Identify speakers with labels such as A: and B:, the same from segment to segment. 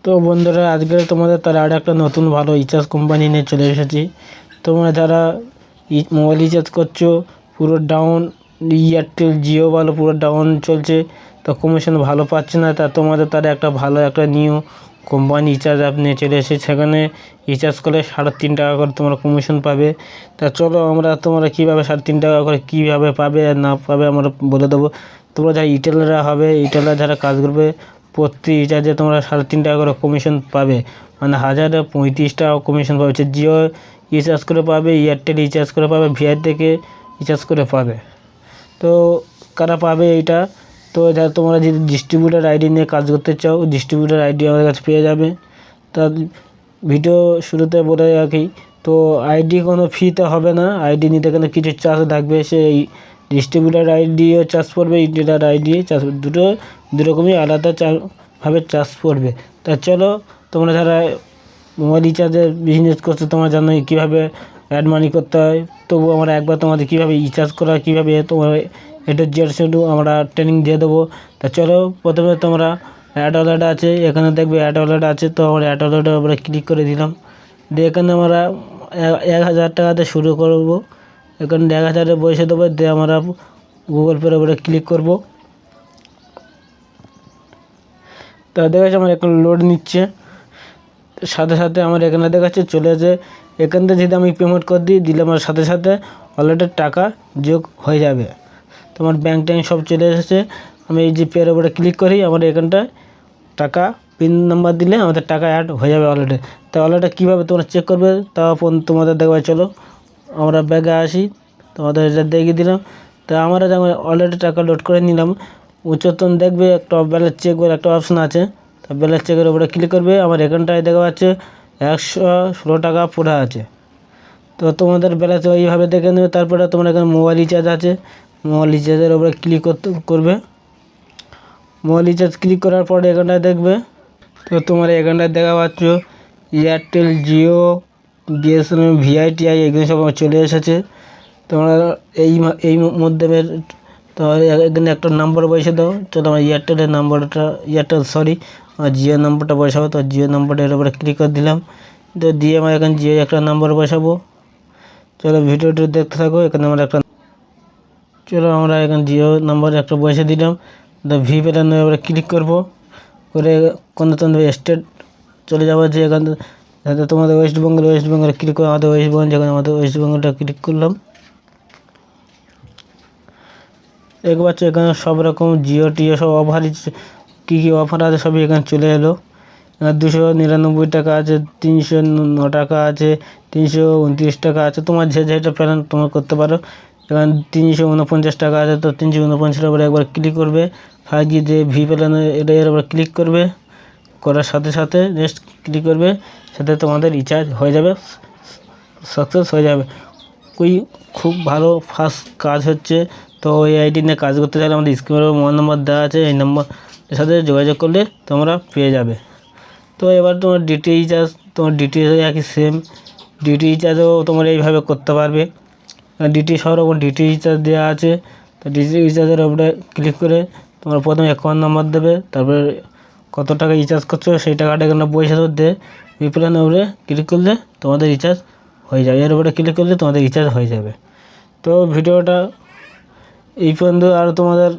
A: তো বন্ধুরা, আজকে তোমাদের তার আর একটা নতুন ভালো রিচার্জ কোম্পানি নিয়ে চলে এসেছি। তোমরা যারা মোবাইল রিচার্জ করছো পুরো ডাউন, এয়ারটেল জিও ভালো পুরো ডাউন চলছে, তো কমিশন ভালো পাচ্ছে না, তা তোমাদের তারা একটা ভালো একটা নিউ কোম্পানি রিচার্জ অ্যাপ নিয়ে চলে এসেছে। সেখানে রিচার্জ করলে 3.5 টাকা করে তোমরা কমিশন পাবে। তা চলো তোমরা কীভাবে 3.5 টাকা করে কীভাবে পাবে আর না পাবে আমরা বলে দেবো। তোমরা যারা রিটেলাররা হবে, রিটেলার যারা কাজ করবে, প্রতি রিচার্জে তোমরা 3.5 টাকা করে কমিশন পাবে, মানে 1035 টাকা কমিশন পাবে। জিও রিচার্জ করে পাবে, এয়ারটেল রিচার্জ করে পাবে, ভিআই থেকে রিচার্জ করে পাবে। তো কারা পাবে এইটা? তো তোমরা যদি ডিস্ট্রিবিউটার আইডি নিয়ে কাজ করতে চাও, ডিস্ট্রিবিউটার আইডি আমাদের কাছে পেয়ে যাবে। তা ভিডিও শুরুতে বলে রাখি, তো আইডি কোনো ফ্রিতে হবে না, আইডি নিতে গেলে কিছু চার্জ থাকবে। সেই ডিস্ট্রিবিউটার আইডিও চার্জ পড়বে, রিটেলার আইডি চার্জ, দুরকমই আলাদা ভাবে চার্জ পড়বে। তা চলো, তোমরা যারা মোবাইল রিচার্জের বিজনেস করছো তোমরা জানোই কীভাবে অ্যাড মানি করতে হয়। তবু আমরা একবার তোমাদের কীভাবে রিচার্জ করা, কীভাবে তোমার এটা শুধু আমরা ট্রেনিং দিয়ে দেবো। তা চলো, প্রথমে তোমরা অ্যাড ওয়ালেট আছে, এখানে দেখবে অ্যাড ওয়ালেট আছে। তো আমরা অ্যাড ওয়ালেটে আমরা ক্লিক করে দিলাম, দিয়ে এখানে আমরা 1000 টাকাতে শুরু করবো। এখানে 1000 বসে দেবো, দিয়ে আমরা গুগল পের উপরে ক্লিক করব। তা দেখাচ্ছে আমার এখন লোড নিচ্ছে, সাথে সাথে আমার এখানে দেখাচ্ছে চলে আসে। এখান থেকে যদি আমি পেমেন্ট করে দিলে আমার সাথে সাথে ওয়ালেটের টাকা যোগ হয়ে যাবে। তোমার ব্যাঙ্ক ট্যাঙ্ক সব চলে এসেছে। আমি এই যে পের উপরে ক্লিক করি, আমার এখানটায় টাকা পিন নাম্বার দিলে আমাদের টাকা অ্যাড হয়ে যাবে ওয়ালেটে। তা ওয়ালেটটা কীভাবে তোমরা চেক করবে তা তোমাদের দেখবে। চলো আমরা ব্যাগে আসি, তোমাদের এটা দেখিয়ে দিলাম। তা আমরা যেমন ওয়ালেটে টাকা লোড করে নিলাম, উচ্চতন দেখবে একটা ব্যালেন্স চেক বলে একটা অপশান আছে। তা ব্যালেন্স চেকের উপরে ক্লিক করবে, আমার এখানটায় দেখা যাচ্ছে 116 টাকা পড়ে আছে। তো তোমাদের ব্যালেন্স ওইভাবে দেখে নেবে। তারপরে তোমার এখানে মোবাইল রিচার্জ আছে, মোবাইল রিচার্জের উপরে ক্লিক করবে। মোবাইল রিচার্জ ক্লিক করার পরে এখানটায় দেখবে, তো তোমার এখানটায় দেখা পাচ্ছ এয়ারটেল, জিও, বিএসএনএল, ভিআইটিআই এগুলো সব চলে এসেছে। তোমরা এই মধ্যে তোমার এখানে একটা নাম্বার বসে দাও। চলো আমার এয়ারটেলের নাম্বারটা, আমার জিও নাম্বারটা বসাবো। তো জিও নাম্বারটা এর উপরে ক্লিক করে দিলাম, তো দিয়ে আমার এখানে জিও একটা নাম্বার বসাবো। চলো ভিডিওটা দেখতে থাকো। এখানে আমরা এখানে জিও নাম্বার একটা বসে দিলাম। তো ভি প্যাটার্নের উপরে ক্লিক করবো, করে গণতন্ত্র স্টেট চলে যাবো। যে এখান থেকে তোমাদের ওয়েস্ট বেঙ্গলে ক্লিক করে আমাদের ওয়েস্ট বেঙ্গল, যেখানে আমাদের ওয়েস্ট বেঙ্গলটা ক্লিক করলাম। দেখতে পাচ্ছ এখানে সব রকম জিও টিও সব অফার, কী কী অফার আছে সবই এখানে চলে এলো। এখানে 299 টাকা আছে, 309 টাকা আছে, 329 টাকা আছে। তোমার যেটা প্ল্যান তোমরা করতে পারো। এখানে 349 টাকা আছে, তো 349 উপরে একবার ক্লিক করবে। 5G যে ভি প্ল্যান এটা এর উপরে ক্লিক করবে, করার সাথে সাথে নেক্সট ক্লিক করবে, সাথে তোমাদের রিচার্জ হয়ে যাবে, সাকসেস হয়ে যাবে। খুব ভালো ফাস্ট কাজ হচ্ছে। তো এই আইডি নিয়ে কাজ করতে চাইলে আমাদের স্ক্রিনের মোবাইল নাম্বার দেওয়া আছে, এই নাম্বারের সাথে যোগাযোগ করলে তোমরা পেয়ে যাবে। তো এবার তোমার ডিটি রিচার্জ, তোমার ডিটি একই সেম, ডিটি রিচার্জও তোমরা এইভাবে করতে পারবে। ডিটি সব রকম ডিটি রিচার্জ দেওয়া আছে। তো ডিটি রিচার্জের উপরে ক্লিক করে তোমরা প্রথমে অ্যাকাউন্ট নাম্বার দেবে, তারপরে কত টাকা রিচার্জ করছো সেই টাকাটা এখানে পয়সা দেবে। প্ল্যানের উপরে ক্লিক করলে তোমাদের রিচার্জ হয়ে যাবে, এর উপরে ক্লিক করলে তোমাদের রিচার্জ হয়ে যাবে। তো ভিডিওটা এই পর্যন্ত, আর তোমাদের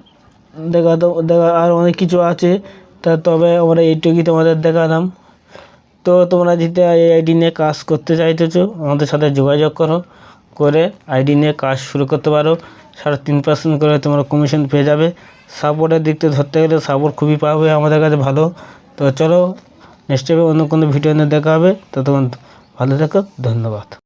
A: দেখা আর অনেক কিছু আছে। তবে আমরা এইটুকুই তোমাদের দেখালাম। তো তোমরা যদি এই আইডি নিয়ে কাজ করতে চাইতেছো, আমাদের সাথে যোগাযোগ করে আইডি নিয়ে কাজ শুরু করতে পারো। 3.5% করে তোমরা কমিশন পেয়ে যাবে। সাপোর্টের দিক থেকে ধরতে গেলে সাপোর্ট খুবই পাবে আমাদের কাছে ভালো। তো চলো নেক্সট টাইমে অন্য কোনো ভিডিও নিয়ে দেখা হবে। ততক্ষণ ভালো থেকো, ধন্যবাদ।